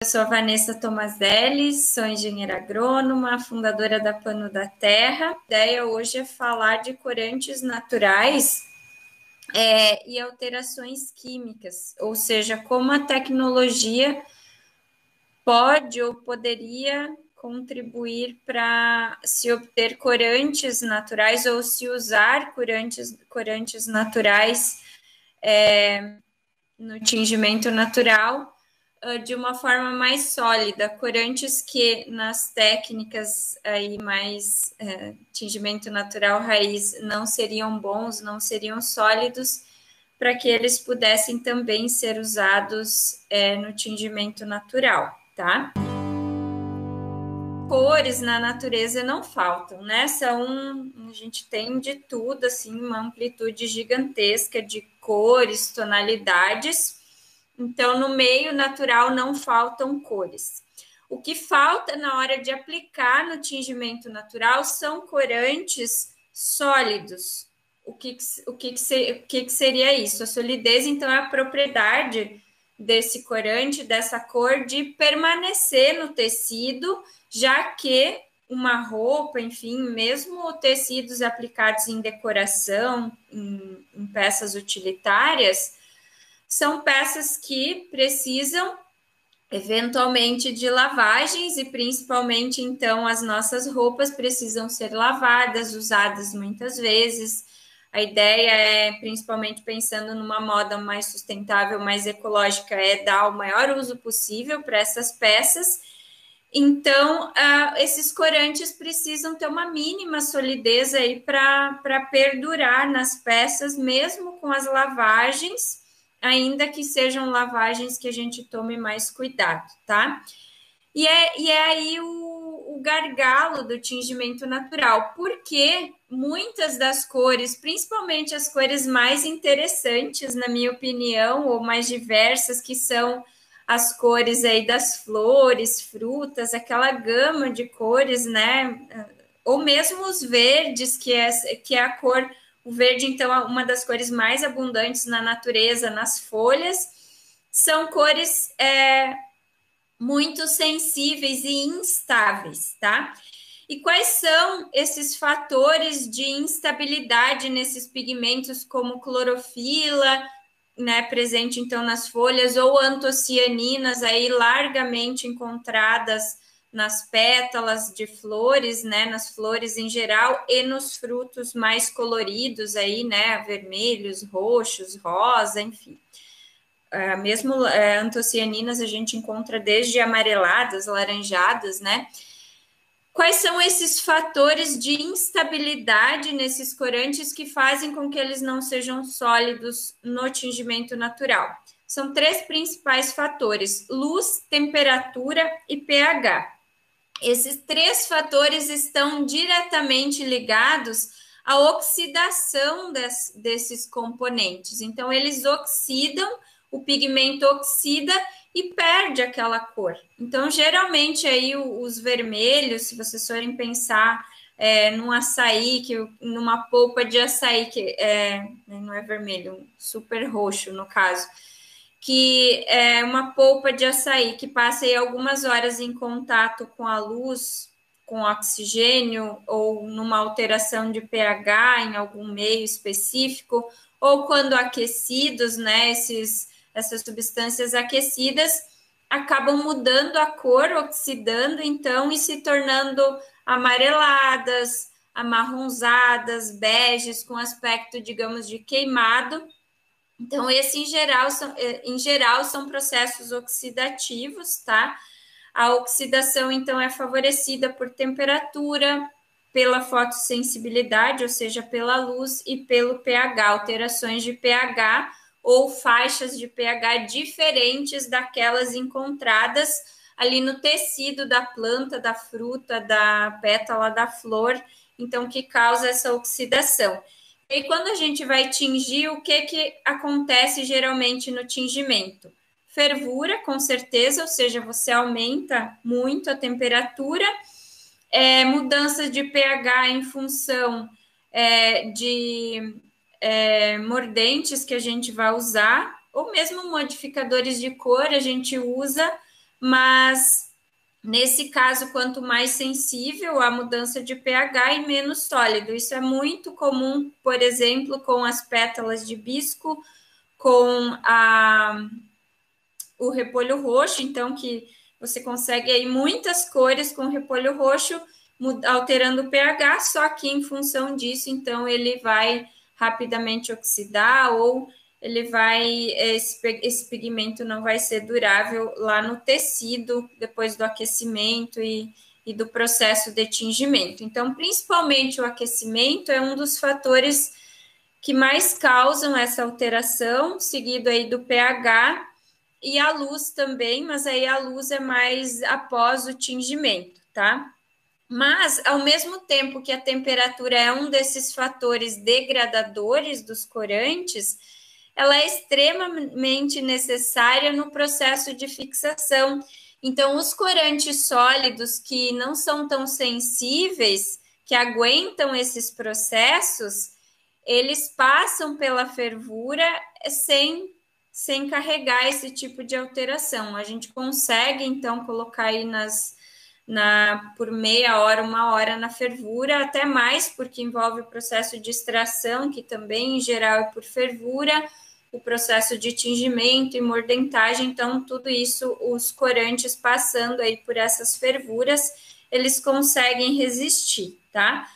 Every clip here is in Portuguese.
Eu sou a Vanessa Tomazelli, sou engenheira agrônoma, fundadora da Pano da Terra. A ideia hoje é falar de corantes naturais e alterações químicas, ou seja, como a tecnologia pode ou poderia contribuir para se obter corantes naturais ou se usar corantes naturais no tingimento natural de uma forma mais sólida, corantes que nas técnicas aí mais tingimento natural raiz não seriam bons, não seriam sólidos, para que eles pudessem também ser usados no tingimento natural, tá? Cores na natureza não faltam, né? A gente tem de tudo, assim, uma amplitude gigantesca de cores, tonalidades. Então, no meio natural não faltam cores. O que falta na hora de aplicar no tingimento natural são corantes sólidos. O que seria isso? A solidez, então, é a propriedade desse corante, dessa cor, de permanecer no tecido, já que uma roupa, enfim, mesmo tecidos aplicados em decoração, em peças utilitárias, são peças que precisam eventualmente de lavagens e principalmente então as nossas roupas precisam ser lavadas, usadas muitas vezes. A ideia é, principalmente pensando numa moda mais sustentável, mais ecológica, é dar o maior uso possível para essas peças. Então, esses corantes precisam ter uma mínima solidez aí para perdurar nas peças, mesmo com as lavagens, ainda que sejam lavagens que a gente tome mais cuidado, tá? E é aí o gargalo do tingimento natural, porque muitas das cores, principalmente as cores mais interessantes, na minha opinião, ou mais diversas, que são as cores aí das flores, frutas, aquela gama de cores, né? Ou mesmo os verdes, que é a cor. O verde, então, é uma das cores mais abundantes na natureza, nas folhas. São cores muito sensíveis e instáveis, tá? E quais são esses fatores de instabilidade nesses pigmentos, como clorofila, né, presente então nas folhas, ou antocianinas, aí largamente encontradas nas pétalas de flores, né, nas flores em geral, e nos frutos mais coloridos aí, né, vermelhos, roxos, rosa, enfim. Mesmo antocianinas a gente encontra desde amareladas, laranjadas, né? Quais são esses fatores de instabilidade nesses corantes que fazem com que eles não sejam sólidos no tingimento natural? São três principais fatores: luz, temperatura e pH. Esses três fatores estão diretamente ligados à oxidação desses componentes. Então, eles oxidam, o pigmento oxida e perde aquela cor. Então, geralmente, aí os vermelhos, se vocês forem pensar num açaí, numa polpa de açaí, que não é vermelho, super roxo no caso, que é uma polpa de açaí que passa aí algumas horas em contato com a luz, com oxigênio, ou numa alteração de pH em algum meio específico, ou quando aquecidos, né, essas substâncias aquecidas acabam mudando a cor, oxidando, então, e se tornando amareladas, amarronzadas, beges, com aspecto, digamos, de queimado. Então, em geral, são processos oxidativos, tá? A oxidação, então, é favorecida por temperatura, pela fotossensibilidade, ou seja, pela luz, e pelo pH, alterações de pH ou faixas de pH diferentes daquelas encontradas ali no tecido da planta, da fruta, da pétala da flor, então, que causa essa oxidação. E quando a gente vai tingir, o que acontece geralmente no tingimento? Fervura, com certeza, ou seja, você aumenta muito a temperatura, mudanças de pH em função de mordentes que a gente vai usar, ou mesmo modificadores de cor a gente usa, mas nesse caso, quanto mais sensível à mudança de pH e menos sólido. Isso é muito comum, por exemplo, com as pétalas de hibisco, com o repolho roxo, então que você consegue aí muitas cores com repolho roxo, alterando o pH, só que em função disso, então ele vai rapidamente oxidar ou ele vai, esse pigmento não vai ser durável lá no tecido depois do aquecimento e do processo de tingimento. Então, principalmente o aquecimento é um dos fatores que mais causam essa alteração, seguido aí do pH e a luz também, mas aí a luz é mais após o tingimento, tá? Mas, ao mesmo tempo que a temperatura é um desses fatores degradadores dos corantes, ela é extremamente necessária no processo de fixação. Então, os corantes sólidos que não são tão sensíveis, que aguentam esses processos, eles passam pela fervura sem carregar esse tipo de alteração. A gente consegue, então, colocar aí por meia hora, uma hora na fervura, até mais, porque envolve o processo de extração, que também, em geral, é por fervura, o processo de tingimento e mordentagem. Então, tudo isso, os corantes passando aí por essas fervuras, eles conseguem resistir, tá?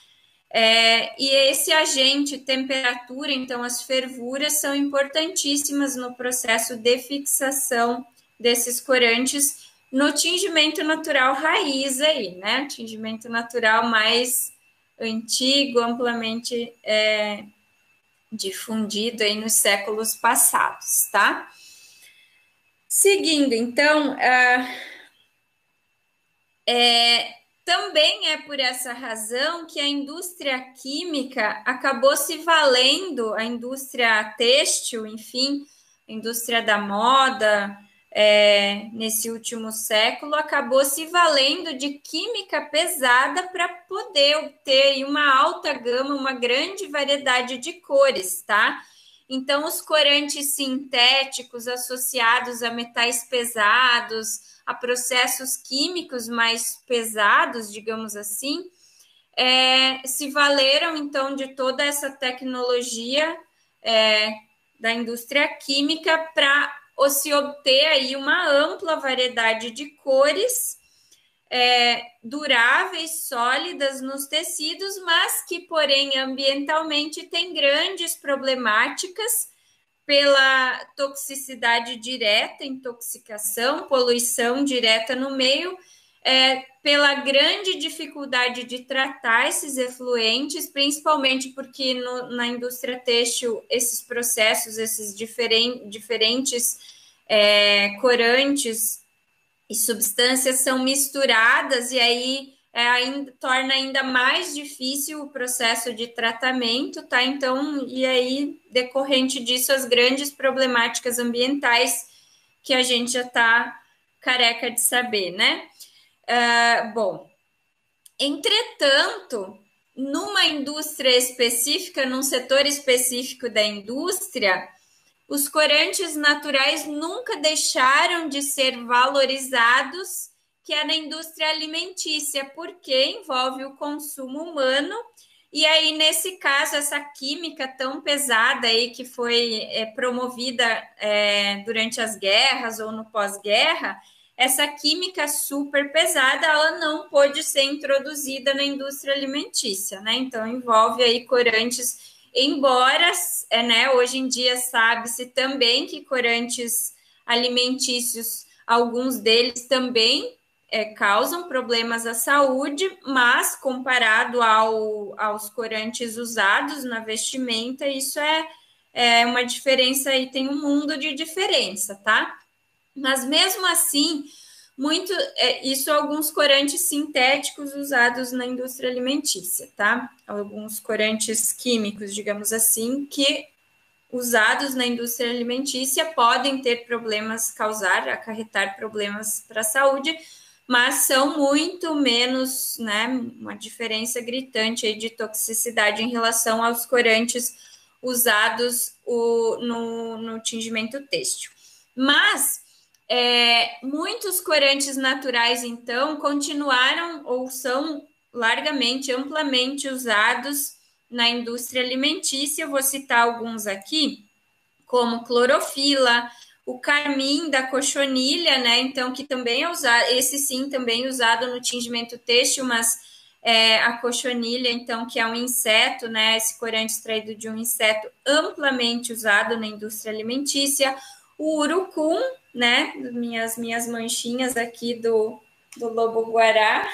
E esse agente, temperatura, então as fervuras são importantíssimas no processo de fixação desses corantes no tingimento natural raiz aí, né? Tingimento natural mais antigo, amplamente difundido aí nos séculos passados, tá? Seguindo, então, também é por essa razão que a indústria química acabou se valendo, a indústria têxtil, enfim, a indústria da moda, nesse último século, acabou se valendo de química pesada para poder obter uma alta gama, uma grande variedade de cores, tá? Então, os corantes sintéticos associados a metais pesados, a processos químicos mais pesados, digamos assim, se valeram, então, de toda essa tecnologia da indústria química para se obter aí uma ampla variedade de cores duráveis, sólidas nos tecidos, mas que, porém, ambientalmente têm grandes problemáticas pela toxicidade direta, intoxicação, poluição direta no meio, pela grande dificuldade de tratar esses efluentes, principalmente porque na indústria têxtil esses processos, esses diferentes corantes e substâncias são misturadas e aí torna ainda mais difícil o processo de tratamento, tá? Então, e aí, decorrente disso, as grandes problemáticas ambientais que a gente já está careca de saber, né? Bom, entretanto, numa indústria específica, num setor específico da indústria, os corantes naturais nunca deixaram de ser valorizados, que é na indústria alimentícia, porque envolve o consumo humano. E aí, nesse caso, essa química tão pesada aí que foi promovida durante as guerras ou no pós-guerra, essa química super pesada, ela não pôde ser introduzida na indústria alimentícia, né? Então, envolve aí corantes, embora, hoje em dia sabe-se também que corantes alimentícios, alguns deles também causam problemas à saúde, mas comparado aos corantes usados na vestimenta, isso é uma diferença aí, tem um mundo de diferença, tá? Mas mesmo assim, isso alguns corantes sintéticos usados na indústria alimentícia, tá? Alguns corantes químicos, digamos assim, que usados na indústria alimentícia podem ter problemas, acarretar problemas para a saúde, mas são muito menos, né? Uma diferença gritante aí de toxicidade em relação aos corantes usados no tingimento têxtil. Mas Muitos corantes naturais, então, continuaram ou são largamente, amplamente usados na indústria alimentícia. Eu vou citar alguns aqui, como clorofila, o carmim da cochonilha, né? Então, que também é usado, esse sim também é usado no tingimento têxtil, mas a cochonilha, então, que é um inseto, né? Esse corante extraído de um inseto amplamente usado na indústria alimentícia. O urucum, né? Minhas manchinhas aqui do lobo-guará.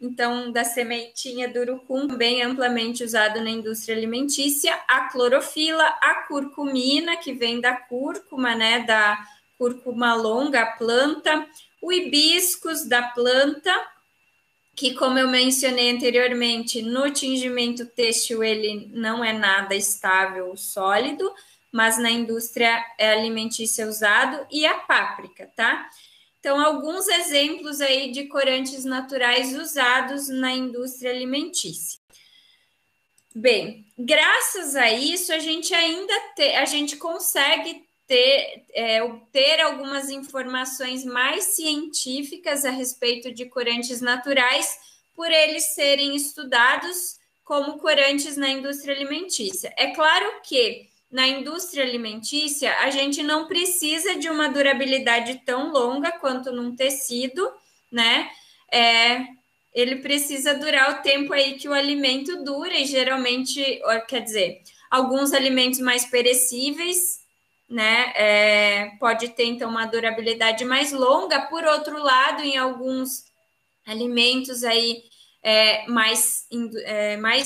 Então, da sementinha do urucum, bem amplamente usado na indústria alimentícia, a clorofila, a curcumina, que vem da cúrcuma, né, da cúrcuma longa, a planta, o hibiscus da planta, que, como eu mencionei anteriormente, no tingimento têxtil ele não é nada estável, sólido, mas na indústria alimentícia é usado, e a páprica, tá? Então, alguns exemplos aí de corantes naturais usados na indústria alimentícia. Bem, graças a isso, a gente ainda a gente consegue obter algumas informações mais científicas a respeito de corantes naturais, por eles serem estudados como corantes na indústria alimentícia. É claro que na indústria alimentícia, a gente não precisa de uma durabilidade tão longa quanto num tecido, né? Ele precisa durar o tempo aí que o alimento dura, e geralmente, quer dizer, alguns alimentos mais perecíveis, né? Pode ter, então, uma durabilidade mais longa. Por outro lado, em alguns alimentos aí mais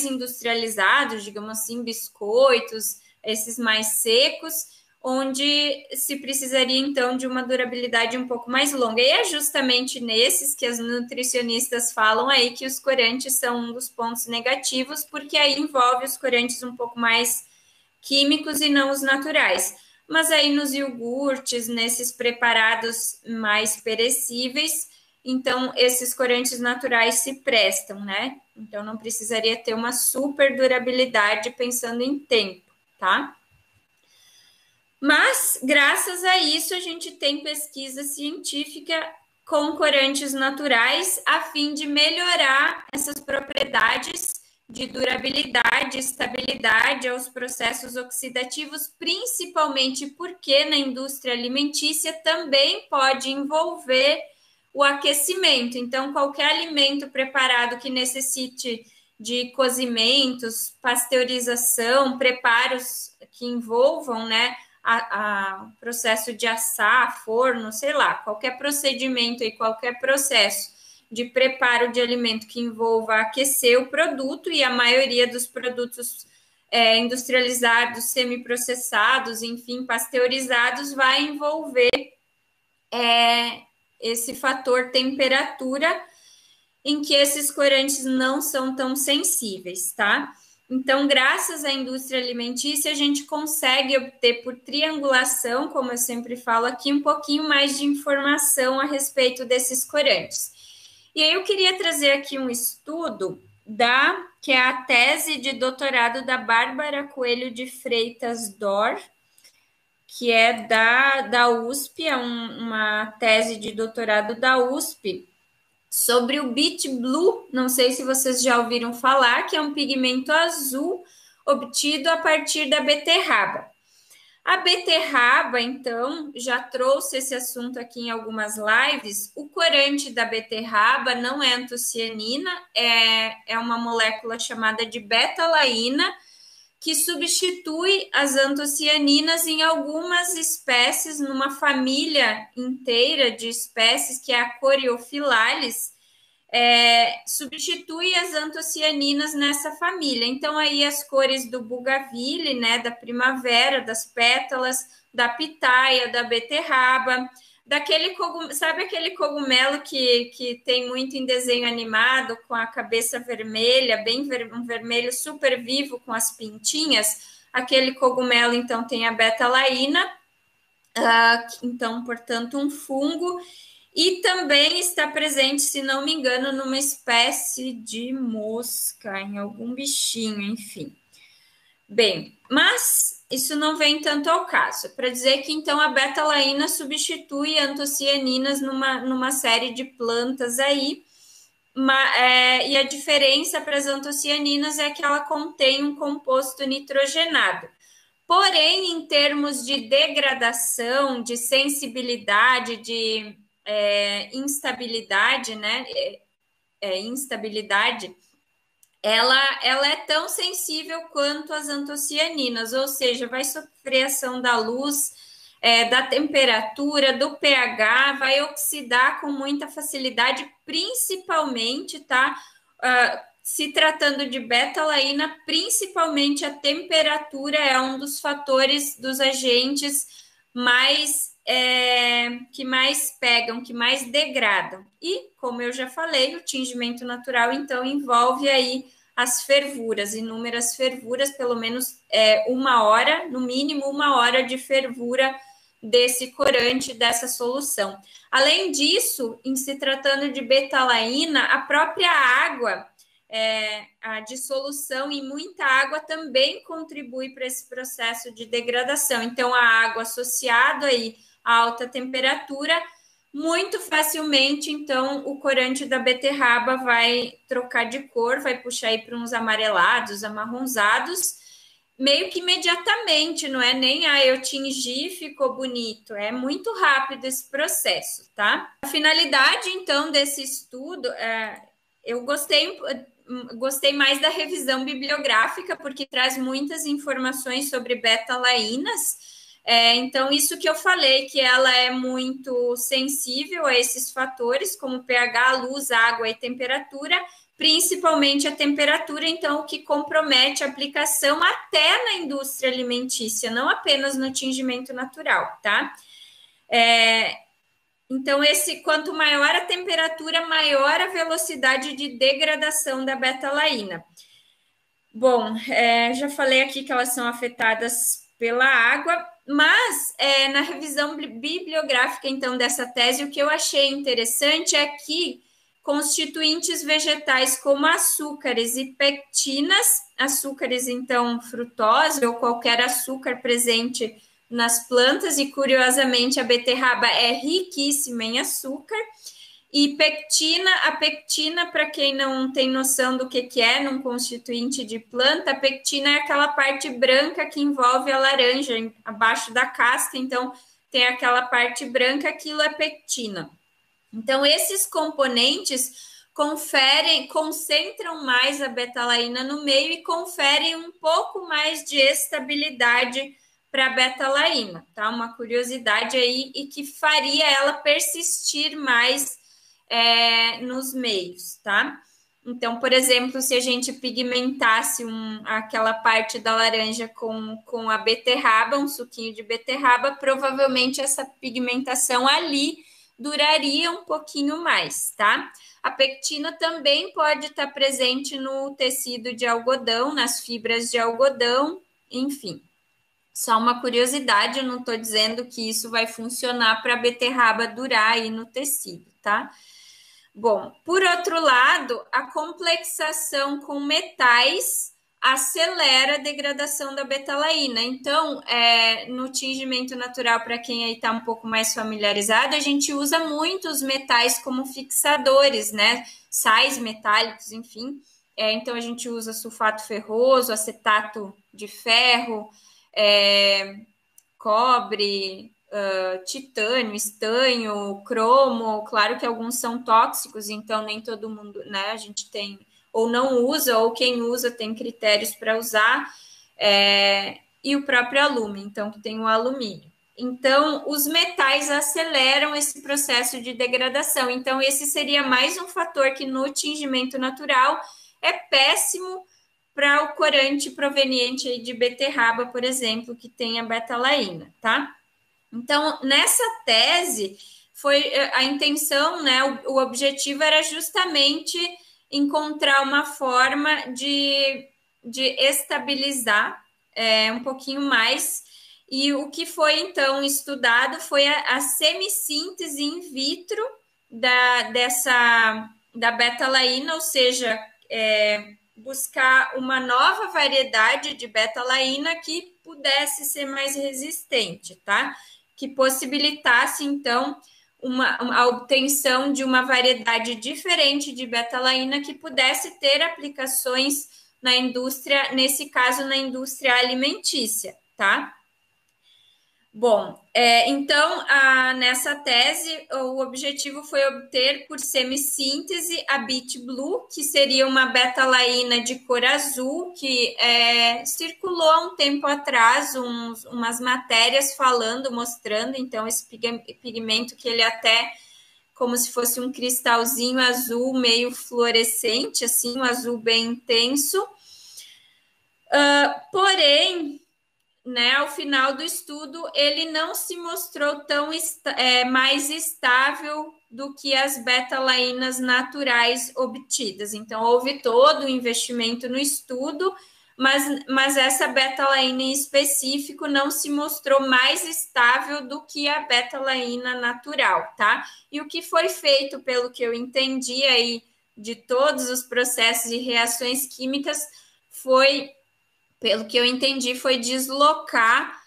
industrializados, digamos assim, biscoitos, esses mais secos, onde se precisaria então de uma durabilidade um pouco mais longa. E é justamente nesses que as nutricionistas falam aí que os corantes são um dos pontos negativos, porque aí envolve os corantes um pouco mais químicos e não os naturais. Mas aí nos iogurtes, nesses preparados mais perecíveis, então esses corantes naturais se prestam, né? Então não precisaria ter uma super durabilidade pensando em tempo, tá? Mas graças a isso a gente tem pesquisa científica com corantes naturais a fim de melhorar essas propriedades de durabilidade, estabilidade aos processos oxidativos, principalmente porque na indústria alimentícia também pode envolver o aquecimento. Então, qualquer alimento preparado que necessite de cozimentos, pasteurização, preparos que envolvam, né, processo de assar, forno, sei lá, qualquer procedimento e qualquer processo de preparo de alimento que envolva aquecer o produto, e a maioria dos produtos industrializados, semiprocessados, enfim, pasteurizados, vai envolver esse fator temperatura, em que esses corantes não são tão sensíveis, tá? Então, graças à indústria alimentícia, a gente consegue obter por triangulação, como eu sempre falo aqui, um pouquinho mais de informação a respeito desses corantes. E aí eu queria trazer aqui um estudo que é a tese de doutorado da Bárbara Coelho de Freitas Dor, que é da USP, é uma tese de doutorado da USP, sobre o Beet Blue, não sei se vocês já ouviram falar, que é um pigmento azul obtido a partir da beterraba. A beterraba, então, já trouxe esse assunto aqui em algumas lives. O corante da beterraba não é antocianina, é uma molécula chamada de betalaína, que substitui as antocianinas em algumas espécies, numa família inteira de espécies, que é a Coreophyllales, substitui as antocianinas nessa família. Então, aí as cores do bugaville, né, da primavera, das pétalas, da pitaia, da beterraba, daquele cogumelo, sabe aquele cogumelo que tem muito em desenho animado, com a cabeça vermelha, um vermelho super vivo com as pintinhas? Aquele cogumelo, então, tem a betalaína, então, portanto, um fungo, e também está presente, se não me engano, numa espécie de mosca, em algum bichinho, enfim. Bem, mas isso não vem tanto ao caso. Para dizer que, então, a betalaína substitui antocianinas numa série de plantas aí, e a diferença para as antocianinas é que ela contém um composto nitrogenado. Porém, em termos de degradação, de sensibilidade, de instabilidade, né? Instabilidade, ela é tão sensível quanto as antocianinas, ou seja, vai sofrer ação da luz, da temperatura, do pH, vai oxidar com muita facilidade, principalmente, tá? Se tratando de betalaína, principalmente a temperatura é um dos fatores, dos agentes que mais pegam, que mais degradam. E, como eu já falei, o tingimento natural, então, envolve aí as fervuras, inúmeras fervuras, pelo menos 1 hora, no mínimo 1 hora de fervura desse corante, dessa solução. Além disso, em se tratando de betalaína, a própria água, a dissolução em muita água também contribui para esse processo de degradação. Então, a água associada aí a alta temperatura, muito facilmente, então, o corante da beterraba vai trocar de cor, vai puxar aí para uns amarelados, amarronzados, meio que imediatamente, não é nem, eu tingi, ficou bonito, é muito rápido esse processo, tá? A finalidade, então, desse estudo, eu gostei mais da revisão bibliográfica, porque traz muitas informações sobre betalaínas. Então, isso que eu falei, que ela é muito sensível a esses fatores, como pH, luz, água e temperatura, principalmente a temperatura, então, o que compromete a aplicação até na indústria alimentícia, não apenas no tingimento natural, tá? Então, quanto maior a temperatura, maior a velocidade de degradação da betalaína. Bom, já falei aqui que elas são afetadas pela água, mas na revisão bibliográfica, então, dessa tese, o que eu achei interessante é que constituintes vegetais como açúcares e pectinas, açúcares, então, frutose ou qualquer açúcar presente nas plantas, e curiosamente a beterraba é riquíssima em açúcar, e a pectina, para quem não tem noção do que é num constituinte de planta, a pectina é aquela parte branca que envolve a laranja, abaixo da casca, então tem aquela parte branca, aquilo é pectina. Então, esses componentes concentram mais a betalaína no meio e conferem um pouco mais de estabilidade para a betalaína, tá? Uma curiosidade aí e que faria ela persistir mais nos meios, tá? Então, por exemplo, se a gente pigmentasse aquela parte da laranja com a beterraba, um suquinho de beterraba, provavelmente essa pigmentação ali duraria um pouquinho mais, tá? A pectina também pode estar presente no tecido de algodão, nas fibras de algodão, enfim. Só uma curiosidade, eu não estou dizendo que isso vai funcionar para a beterraba durar aí no tecido, tá? Bom, por outro lado, a complexação com metais acelera a degradação da betalaína. Então, no tingimento natural, para quem aí está um pouco mais familiarizado, a gente usa muito os metais como fixadores, né? Sais metálicos, enfim. Então, a gente usa sulfato ferroso, acetato de ferro, cobre, titânio, estanho, cromo. Claro que alguns são tóxicos, então nem todo mundo, né? A gente tem, ou não usa, ou quem usa tem critérios para usar, e o próprio alumínio, então, que tem o alumínio. Então, os metais aceleram esse processo de degradação. Então, esse seria mais um fator que no tingimento natural é péssimo para o corante proveniente aí de beterraba, por exemplo, que tem a betalaína, tá? Então, nessa tese, foi a intenção, né? O objetivo era justamente encontrar uma forma de estabilizar um pouquinho mais. E o que foi, então, estudado foi a semissíntese in vitro da betalaína, ou seja, buscar uma nova variedade de betalaína que pudesse ser mais resistente, tá? Que possibilitasse, então, a obtenção de uma variedade diferente de betalaína que pudesse ter aplicações na indústria, nesse caso, na indústria alimentícia, tá? Bom, então, nessa tese, o objetivo foi obter por semissíntese a BitBlue, que seria uma betalaína de cor azul, que circulou há um tempo atrás umas matérias falando, mostrando, então, esse pigmento que ele até, como se fosse um cristalzinho azul, meio fluorescente, assim, um azul bem intenso. Porém, né, ao final do estudo, ele não se mostrou tão mais estável do que as betalaínas naturais obtidas. Então, houve todo o investimento no estudo, mas essa betalaína em específico não se mostrou mais estável do que a betalaína natural, tá? E o que foi feito, pelo que eu entendi aí, de todos os processos e reações químicas, foi, pelo que eu entendi, foi deslocar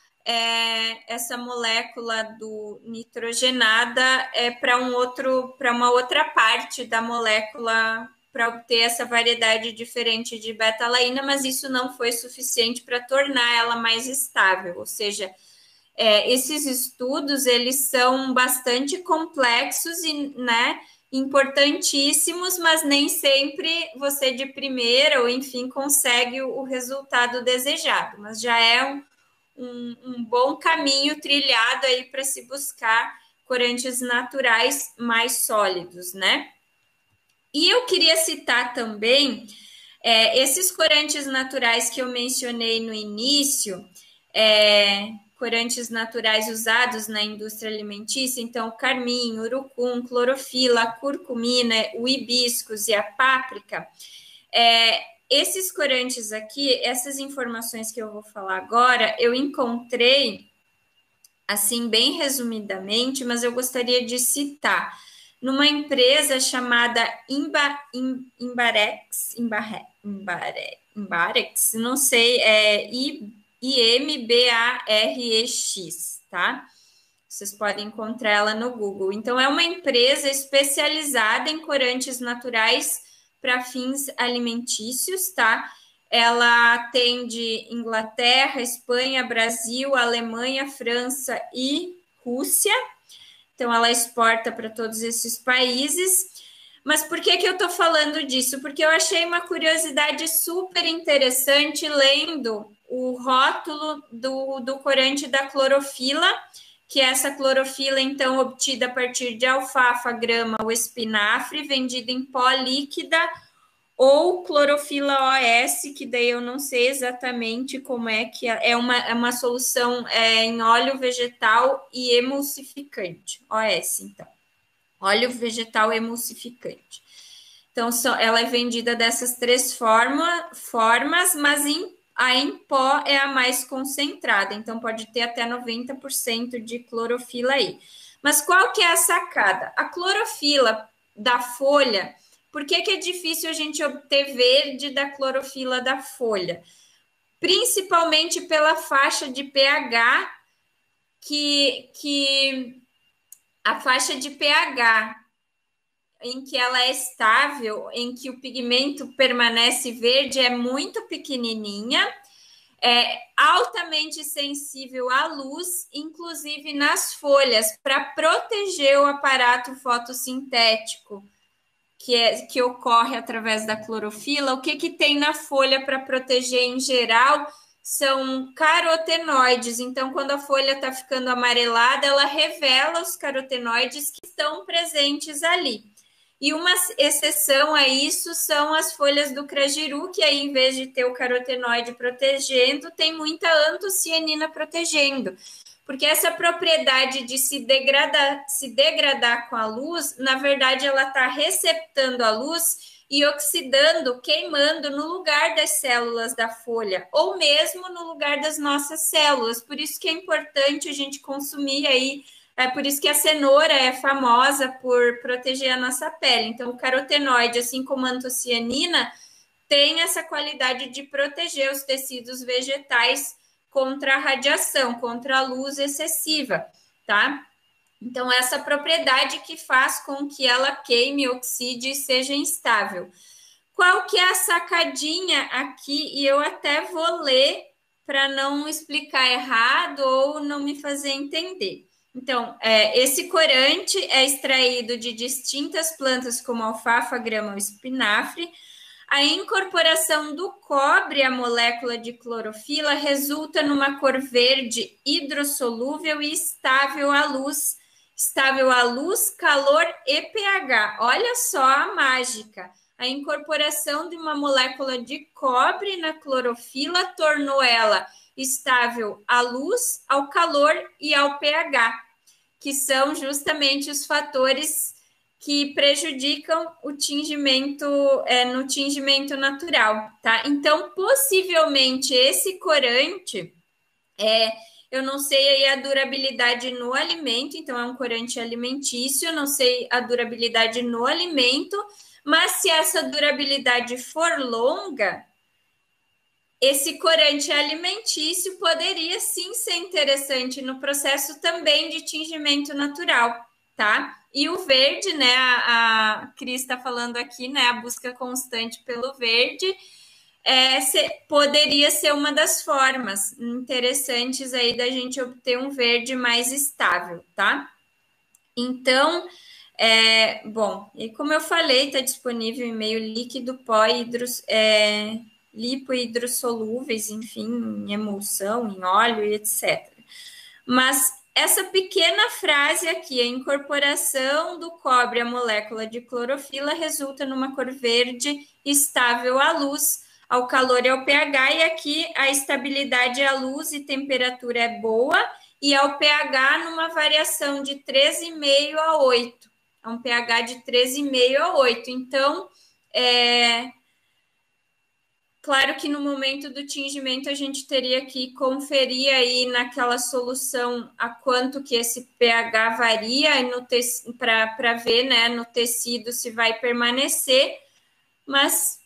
essa molécula do nitrogenada para uma outra parte da molécula para obter essa variedade diferente de betalaína, mas isso não foi suficiente para tornar ela mais estável. Ou seja, esses estudos eles são bastante complexos e, né, importantíssimos, mas nem sempre você de primeira ou enfim consegue o resultado desejado, mas já é um bom caminho trilhado aí para se buscar corantes naturais mais sólidos, né? E eu queria citar também esses corantes naturais que eu mencionei no início, corantes naturais usados na indústria alimentícia, então o carmim, urucum, clorofila, a curcumina, o hibiscus e a páprica. Esses corantes aqui, essas informações que eu vou falar agora, eu encontrei assim bem resumidamente, mas eu gostaria de citar numa empresa chamada Imbarex, não sei, IMBAREX, tá? Vocês podem encontrar ela no Google. Então, é uma empresa especializada em corantes naturais para fins alimentícios, tá? Ela atende Inglaterra, Espanha, Brasil, Alemanha, França e Rússia. Então, ela exporta para todos esses países. Mas por que eu estou falando disso? Porque eu achei uma curiosidade super interessante lendo o rótulo do corante da clorofila, que é essa clorofila, então, obtida a partir de alfafa, grama ou espinafre, vendida em pó líquida, ou clorofila OS, que daí eu não sei exatamente como é que é uma solução em óleo vegetal e emulsificante. OS, então. Óleo vegetal emulsificante. Então, ela é vendida dessas três formas, mas a em pó é a mais concentrada, então pode ter até 90% de clorofila aí. Mas qual que é a sacada? A clorofila da folha, por que é difícil a gente obter verde da clorofila da folha? Principalmente pela faixa de pH, que a faixa de pH em que ela é estável, em que o pigmento permanece verde, é muito pequenininha, é altamente sensível à luz, inclusive nas folhas, para proteger o aparato fotossintético que ocorre através da clorofila. O que tem na folha para proteger em geral são carotenoides. Então, quando a folha está ficando amarelada, ela revela os carotenoides que estão presentes ali. E uma exceção a isso são as folhas do crajiru, que aí, em vez de ter o carotenoide protegendo, tem muita antocianina protegendo. Porque essa propriedade de se degradar com a luz, na verdade, ela está receptando a luz e oxidando, queimando no lugar das células da folha, ou mesmo no lugar das nossas células. Por isso que é importante a gente consumir aí. É por isso que a cenoura é famosa por proteger a nossa pele. Então, o carotenoide, assim como a antocianina, tem essa qualidade de proteger os tecidos vegetais contra a radiação, contra a luz excessiva, tá? Então, essa propriedade que faz com que ela queime, oxide e seja instável. Qual que é a sacadinha aqui? E eu até vou ler para não explicar errado ou não me fazer entender. Então, esse corante é extraído de distintas plantas como alfafa, grama ou espinafre. A incorporação do cobre à molécula de clorofila resulta numa cor verde hidrossolúvel e estável à luz, calor e pH. Olha só a mágica. A incorporação de uma molécula de cobre na clorofila tornou ela estável à luz, ao calor e ao pH, que são justamente os fatores que prejudicam o tingimento no tingimento natural, tá? Então, possivelmente esse corante eu não sei aí a durabilidade no alimento, então é um corante alimentício, eu não sei a durabilidade no alimento, mas se essa durabilidade for longa, esse corante alimentício poderia sim ser interessante no processo também de tingimento natural, tá? E o verde, né? A Cris está falando aqui, né? A busca constante pelo verde poderia ser uma das formas interessantes aí da gente obter um verde mais estável, tá? Então, bom, e como eu falei, está disponível em meio líquido, pó, lipo-hidrossolúveis, enfim, em emulsão, em óleo e etc. Mas essa pequena frase aqui, a incorporação do cobre à molécula de clorofila resulta numa cor verde estável à luz, ao calor e ao pH, e aqui a estabilidade à luz e temperatura é boa, e ao pH numa variação de 13,5 a 8. É um pH de 13,5 a 8. Então, claro que no momento do tingimento a gente teria que conferir aí naquela solução a quanto que esse pH varia para ver, né, no tecido se vai permanecer, mas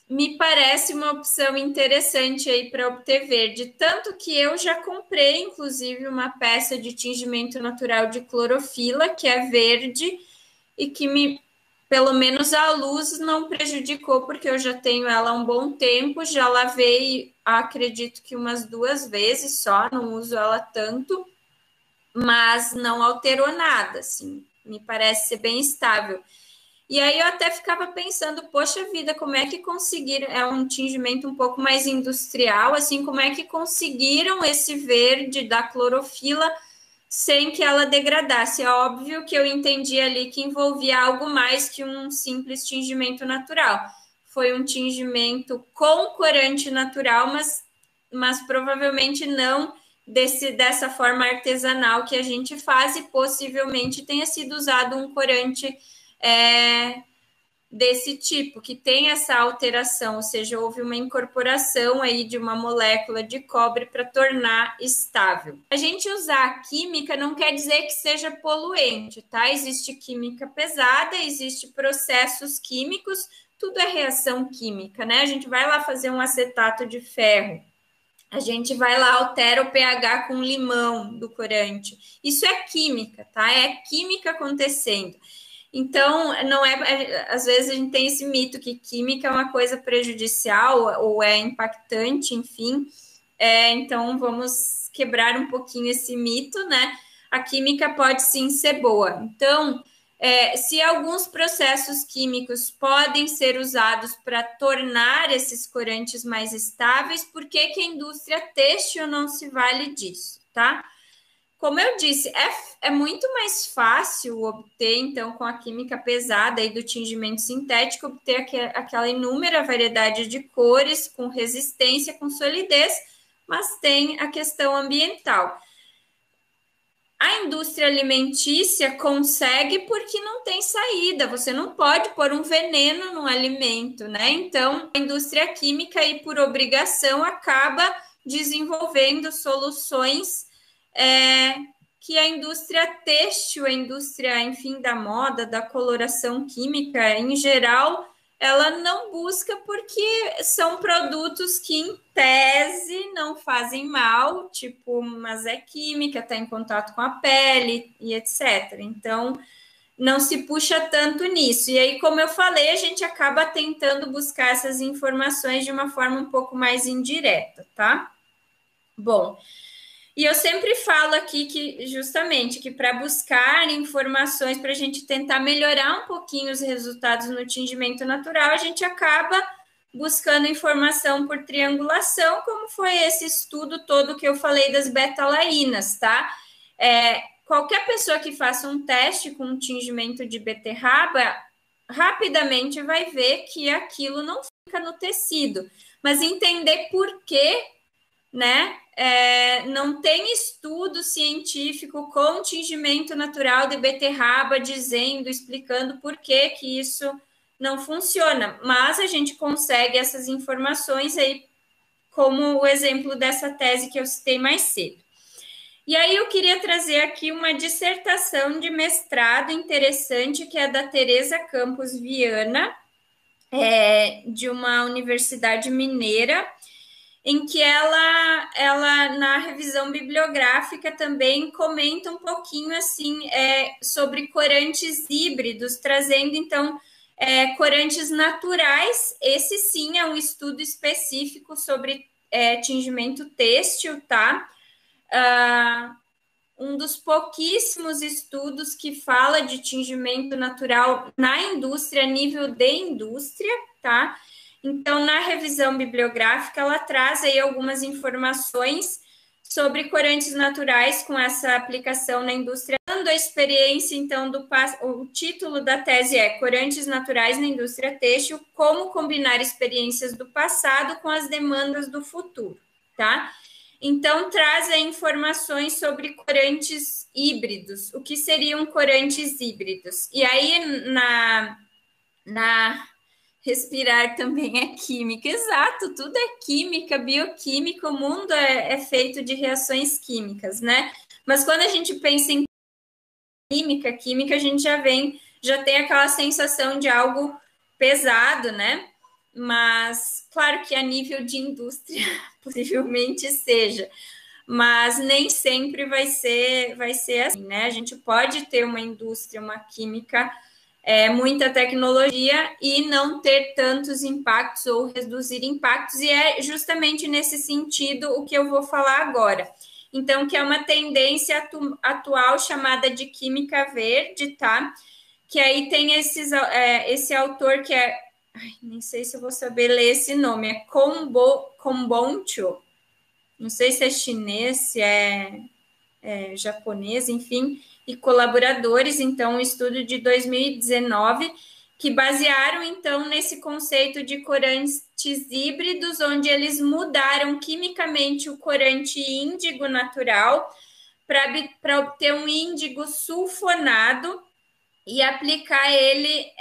me parece uma opção interessante aí para obter verde. Tanto que eu já comprei, inclusive, uma peça de tingimento natural de clorofila, que é verde, e que pelo menos a luz não prejudicou, porque eu já tenho ela há um bom tempo, já lavei, acredito que umas 2 vezes só, não uso ela tanto, mas não alterou nada, assim, me parece ser bem estável. E aí eu até ficava pensando, poxa vida, como é que conseguiram, é um tingimento um pouco mais industrial, assim, como é que conseguiram esse verde da clorofila sem que ela degradasse? É óbvio que eu entendi ali que envolvia algo mais que um simples tingimento natural. Foi um tingimento com corante natural, mas provavelmente não dessa forma artesanal que a gente faz, e possivelmente tenha sido usado um corante desse tipo, que tem essa alteração, ou seja, houve uma incorporação aí de uma molécula de cobre para tornar estável. A gente usar a química não quer dizer que seja poluente, tá? Existe química pesada, existe processos químicos, tudo é reação química, né? A gente vai lá fazer um acetato de ferro, a gente vai lá, altera o pH com limão do corante. Isso é química, tá? É química acontecendo. Então, não às vezes a gente tem esse mito que química é uma coisa prejudicial ou é impactante, enfim. Então, vamos quebrar um pouquinho esse mito, né? A química pode sim ser boa. Então, se alguns processos químicos podem ser usados para tornar esses corantes mais estáveis, por que que a indústria têxtil não se vale disso, tá? Como eu disse, é muito mais fácil obter, então, com a química pesada e do tingimento sintético, obter aquela inúmera variedade de cores, com resistência, com solidez, mas tem a questão ambiental. A indústria alimentícia consegue porque não tem saída, você não pode pôr um veneno no alimento, né? Então, a indústria química, e por obrigação, acaba desenvolvendo soluções que a indústria têxtil, a indústria, enfim, da moda, da coloração química, em geral, ela não busca porque são produtos que, em tese, não fazem mal, tipo, mas é química, está em contato com a pele e etc. Então, não se puxa tanto nisso. E aí, como eu falei, a gente acaba tentando buscar essas informações de uma forma um pouco mais indireta, tá? Bom, e eu sempre falo aqui que, justamente, que para buscar informações, para a gente tentar melhorar um pouquinho os resultados no tingimento natural, a gente acaba buscando informação por triangulação, como foi esse estudo todo que eu falei das betalainas, tá? Qualquer pessoa que faça um teste com um tingimento de beterraba, rapidamente vai ver que aquilo não fica no tecido. Mas entender por que, né? Não tem estudo científico com tingimento natural de beterraba dizendo, explicando por que que isso não funciona, mas a gente consegue essas informações aí, como o exemplo dessa tese que eu citei mais cedo. E aí eu queria trazer aqui uma dissertação de mestrado interessante, que é da Teresa Campos Viana, de uma universidade mineira, em que ela na revisão bibliográfica também comenta um pouquinho assim sobre corantes híbridos, trazendo então corantes naturais. Esse sim é um estudo específico sobre tingimento têxtil, tá? Um dos pouquíssimos estudos que fala de tingimento natural na indústria, nível de indústria, tá? Então, na revisão bibliográfica, ela traz aí algumas informações sobre corantes naturais com essa aplicação na indústria. Dando a experiência, então, o título da tese é Corantes Naturais na Indústria Têxtil, como combinar experiências do passado com as demandas do futuro, tá? Então, traz aí informações sobre corantes híbridos. O que seriam corantes híbridos? E aí, na respirar também é química. Exato, tudo é química, bioquímica, o mundo é feito de reações químicas, né? Mas quando a gente pensa em química, a gente já tem aquela sensação de algo pesado, né? Mas, claro que a nível de indústria, possivelmente seja, mas nem sempre vai ser assim, né? A gente pode ter uma indústria, uma química, muita tecnologia e não ter tantos impactos ou reduzir impactos, e é justamente nesse sentido o que eu vou falar agora. Então, que é uma tendência atual chamada de química verde, tá? Que aí tem esse autor que nem sei se eu vou saber ler esse nome, é Komboncho. Não sei se é chinês, se é japonês, enfim, e colaboradores, então, um estudo de 2019, que basearam, então, nesse conceito de corantes híbridos, onde eles mudaram quimicamente o corante índigo natural para obter um índigo sulfonado e aplicar ele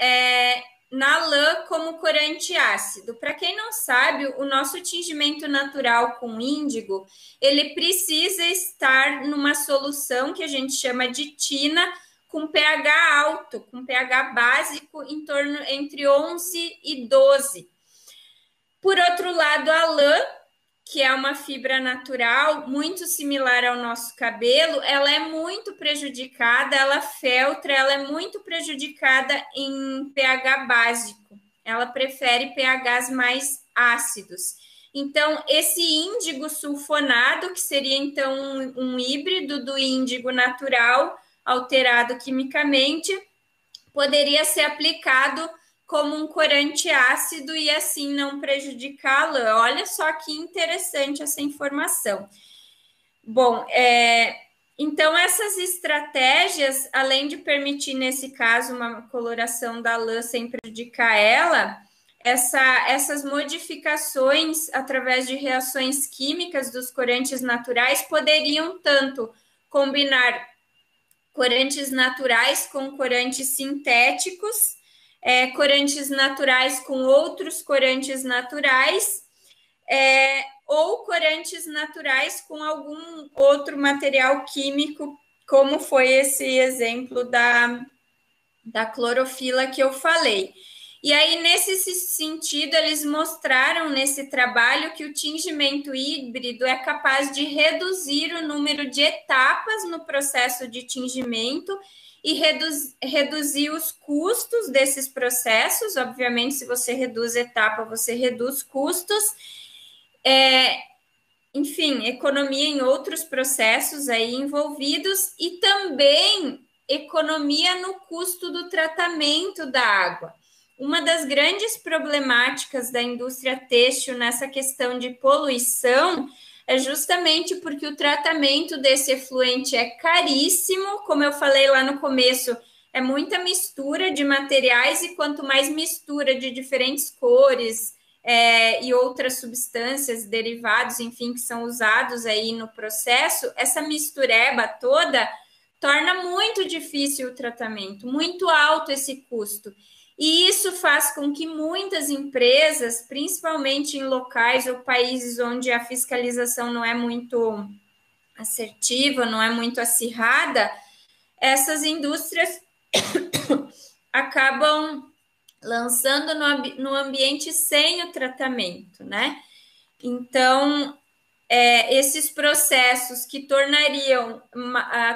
na lã como corante ácido. Para quem não sabe, o nosso tingimento natural com índigo, ele precisa estar numa solução que a gente chama de tina, com pH alto, com pH básico em torno entre 11 e 12. Por outro lado, a lã, que é uma fibra natural muito similar ao nosso cabelo, ela é muito prejudicada, ela feltra, ela é muito prejudicada em pH básico. Ela prefere pHs mais ácidos. Então, esse índigo sulfonado, que seria então um híbrido do índigo natural, alterado quimicamente, poderia ser aplicado como um corante ácido e assim não prejudicá-la. Olha só que interessante essa informação. Bom, então essas estratégias, além de permitir, nesse caso, uma coloração da lã sem prejudicar ela, essas modificações através de reações químicas dos corantes naturais poderiam tanto combinar corantes naturais com corantes sintéticos, corantes naturais com outros corantes naturais, ou corantes naturais com algum outro material químico, como foi esse exemplo da clorofila que eu falei. E aí, nesse sentido, eles mostraram nesse trabalho que o tingimento híbrido é capaz de reduzir o número de etapas no processo de tingimento e reduzir os custos desses processos. Obviamente, se você reduz etapa, você reduz custos. Enfim, economia em outros processos aí envolvidos e também economia no custo do tratamento da água. Uma das grandes problemáticas da indústria têxtil nessa questão de poluição é justamente porque o tratamento desse efluente é caríssimo, como eu falei lá no começo, é muita mistura de materiais e quanto mais mistura de diferentes cores, e outras substâncias, derivados, enfim, que são usados aí no processo, essa mistureba toda torna muito difícil o tratamento, muito alto esse custo. E isso faz com que muitas empresas, principalmente em locais ou países onde a fiscalização não é muito assertiva, não é muito acirrada, essas indústrias acabam lançando no ambiente sem o tratamento, né? Então, esses processos que tornariam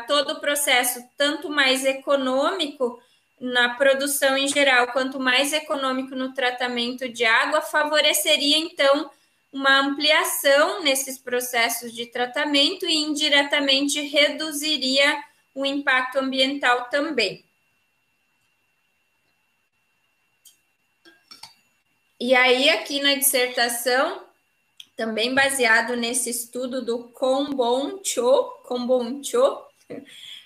todo o processo tanto mais econômico na produção em geral, quanto mais econômico no tratamento de água, favoreceria, então, uma ampliação nesses processos de tratamento e indiretamente reduziria o impacto ambiental também. E aí, aqui na dissertação, também baseado nesse estudo do Combon-Cho,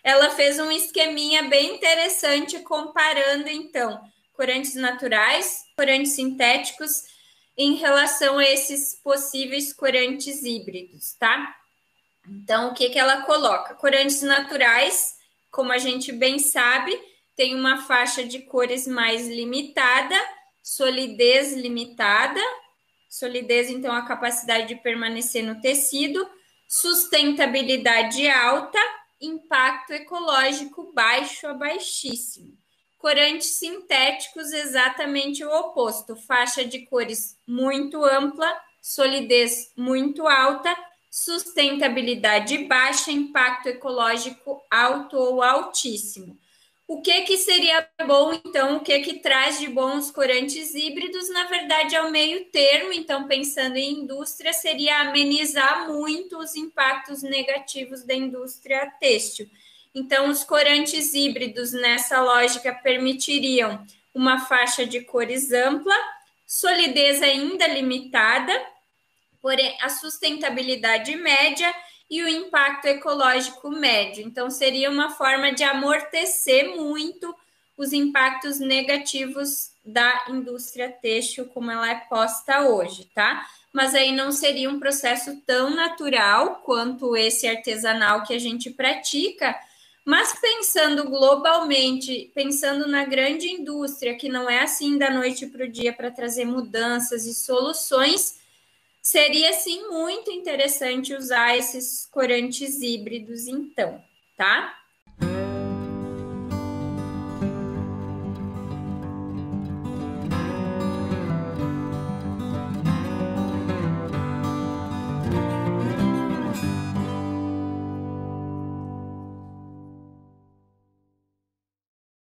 ela fez um esqueminha bem interessante comparando, então, corantes naturais, corantes sintéticos, em relação a esses possíveis corantes híbridos, tá? Então, o que ela coloca? Corantes naturais, como a gente bem sabe, tem uma faixa de cores mais limitada, solidez limitada, solidez, então, a capacidade de permanecer no tecido, sustentabilidade alta, impacto ecológico baixo a baixíssimo. Corantes sintéticos, exatamente o oposto, faixa de cores muito ampla, solidez muito alta, sustentabilidade baixa, impacto ecológico alto ou altíssimo. O que seria bom, então, o que traz de bom os corantes híbridos? Na verdade, é o meio termo, então, pensando em indústria, seria amenizar muito os impactos negativos da indústria têxtil. Então, os corantes híbridos, nessa lógica, permitiriam uma faixa de cores ampla, solidez ainda limitada, porém, a sustentabilidade média e o impacto ecológico médio. Então, seria uma forma de amortecer muito os impactos negativos da indústria têxtil como ela é posta hoje, tá? Mas aí não seria um processo tão natural quanto esse artesanal que a gente pratica, mas pensando globalmente, pensando na grande indústria, que não é assim da noite para o dia para trazer mudanças e soluções, seria, sim, muito interessante usar esses corantes híbridos, então, tá?